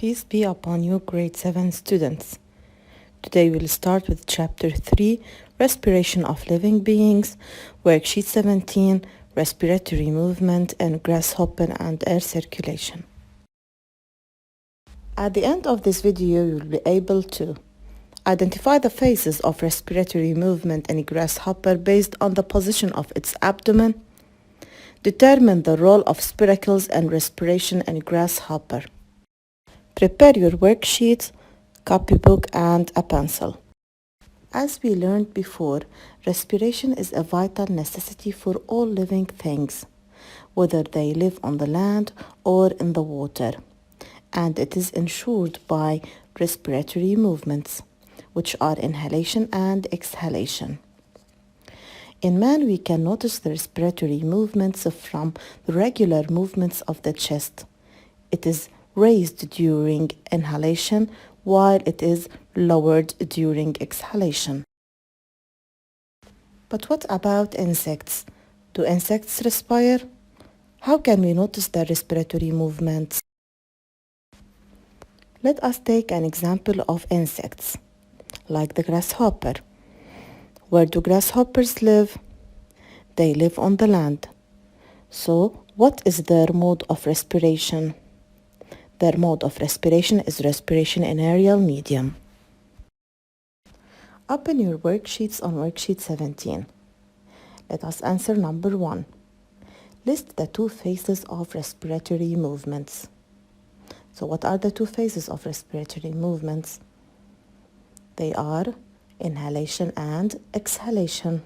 Peace be upon you, grade 7 students. Today we'll start with chapter 3, Respiration of Living Beings, worksheet 17, Respiratory Movement and Grasshopper and Air Circulation. At the end of this video, you'll be able to identify the phases of respiratory movement in a grasshopper based on the position of its abdomen, determine the role of spiracles and respiration in a grasshopper. Prepare your worksheets, copybook, and a pencil. As we learned before, respiration is a vital necessity for all living things, whether they live on the land or in the water, and it is ensured by respiratory movements, which are inhalation and exhalation. In man, we can notice the respiratory movements from the regular movements of the chest. It is raised during inhalation while it is lowered during exhalation. But what about insects? Do insects respire? How can we notice their respiratory movements? Let us take an example of insects, like the grasshopper. Where do grasshoppers live? They live on the land. So, what is their mode of respiration? Their mode of respiration is respiration in aerial medium. Open your worksheets on worksheet 17. Let us answer number 1. List the two phases of respiratory movements. So what are the two phases of respiratory movements? They are inhalation and exhalation.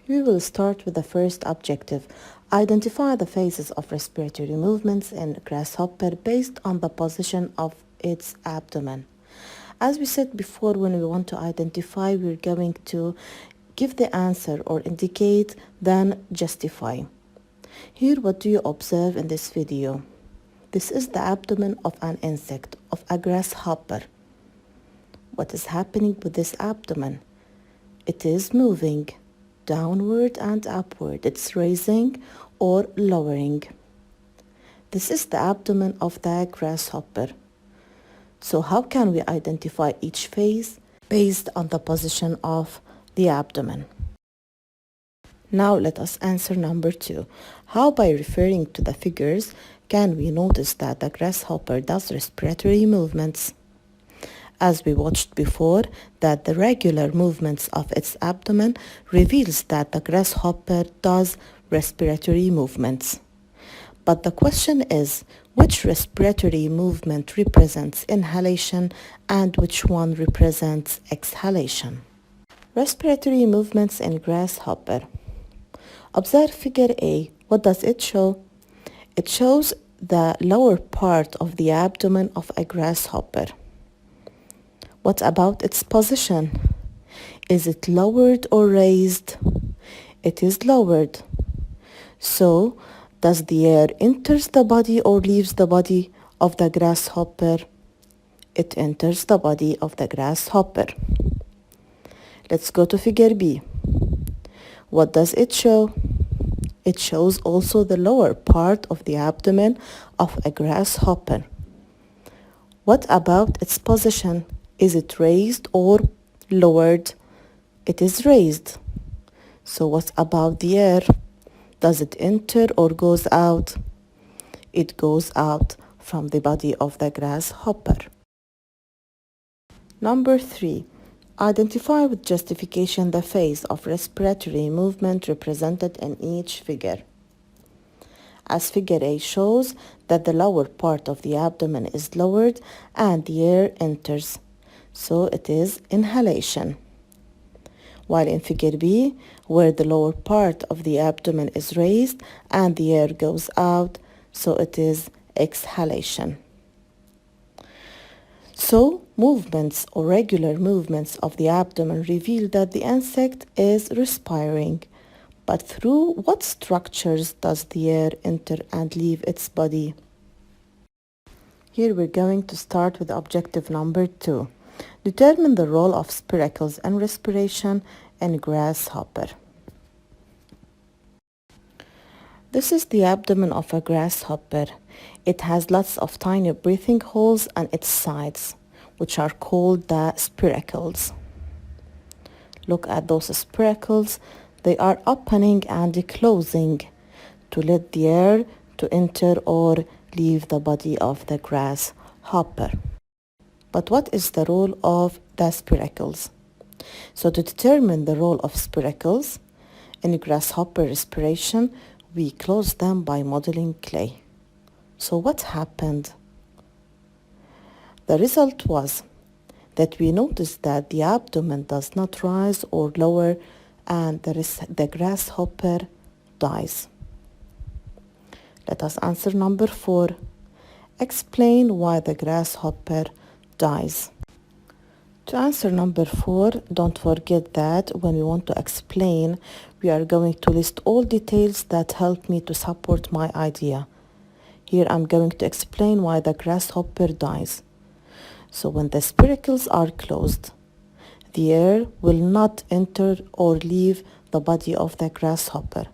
We will start with the first objective. Identify the phases of respiratory movements in grasshopper based on the position of its abdomen. As we said before, when we want to identify, we're going to give the answer or indicate, then justify. Here, what do you observe in this video? This is the abdomen of an insect, of a grasshopper. What is happening with this abdomen? It is moving downward and upward. It's raising or lowering. This is the abdomen of the grasshopper. So how can we identify each phase based on the position of the abdomen? Now let us answer number 2. How, by referring to the figures, can we notice that the grasshopper does respiratory movements? As we watched before, that the regular movements of its abdomen reveals that the grasshopper does respiratory movements. But the question is, which respiratory movement represents inhalation and which one represents exhalation? Respiratory movements in grasshopper. Observe figure A. What does it show? It shows the lower part of the abdomen of a grasshopper. What about its position? Is it lowered or raised? It is lowered. So, does the air enters the body or leaves the body of the grasshopper? It enters the body of the grasshopper. Let's go to figure B. What does it show? It shows also the lower part of the abdomen of a grasshopper. What about its position? Is it raised or lowered? It is raised. So what about the air? Does it enter or goes out? It goes out from the body of the grasshopper. Number 3. Identify with justification the phase of respiratory movement represented in each figure. As figure A shows that the lower part of the abdomen is lowered and the air enters. So it is inhalation. While in figure B, where the lower part of the abdomen is raised and the air goes out, so it is exhalation. So movements or regular movements of the abdomen reveal that the insect is respiring. But through what structures does the air enter and leave its body? Here we're going to start with objective number 2. Determine the role of spiracles and respiration in grasshopper. This is the abdomen of a grasshopper. It has lots of tiny breathing holes on its sides, which are called the spiracles. Look at those spiracles. They are opening and closing to let the air to enter or leave the body of the grasshopper. But what is the role of the spiracles? So to determine the role of spiracles in grasshopper respiration, we close them by modeling clay. So what happened? The result was that we noticed that the abdomen does not rise or lower and the grasshopper dies. Let us answer number 4. Explain why the grasshopper dies. To answer number 4, don't forget that when we want to explain, we are going to list all details that help me to support my idea. Here I'm going to explain why the grasshopper dies. So when the spiracles are closed, the air will not enter or leave the body of the grasshopper.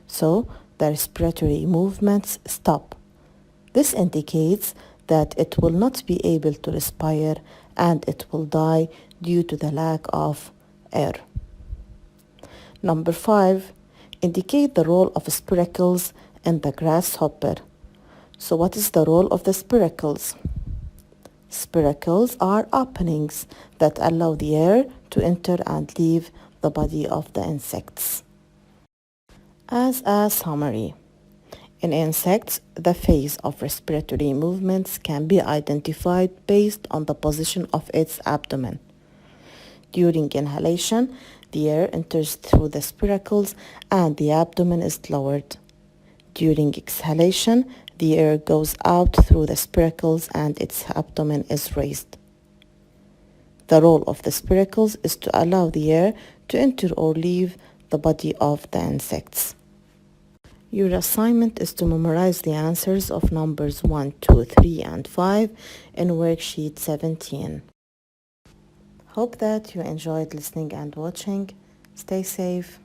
So the respiratory movements stop. This indicates that it will not be able to respire and it will die due to the lack of air. Number 5, indicate the role of spiracles in the grasshopper. So what is the role of the spiracles? Spiracles are openings that allow the air to enter and leave the body of the insects. As a summary, in insects, the phase of respiratory movements can be identified based on the position of its abdomen. During inhalation, the air enters through the spiracles and the abdomen is lowered. During exhalation, the air goes out through the spiracles and its abdomen is raised. The role of the spiracles is to allow the air to enter or leave the body of the insects. Your assignment is to memorize the answers of numbers 1, 2, 3, and 5 in worksheet 17. Hope that you enjoyed listening and watching. Stay safe.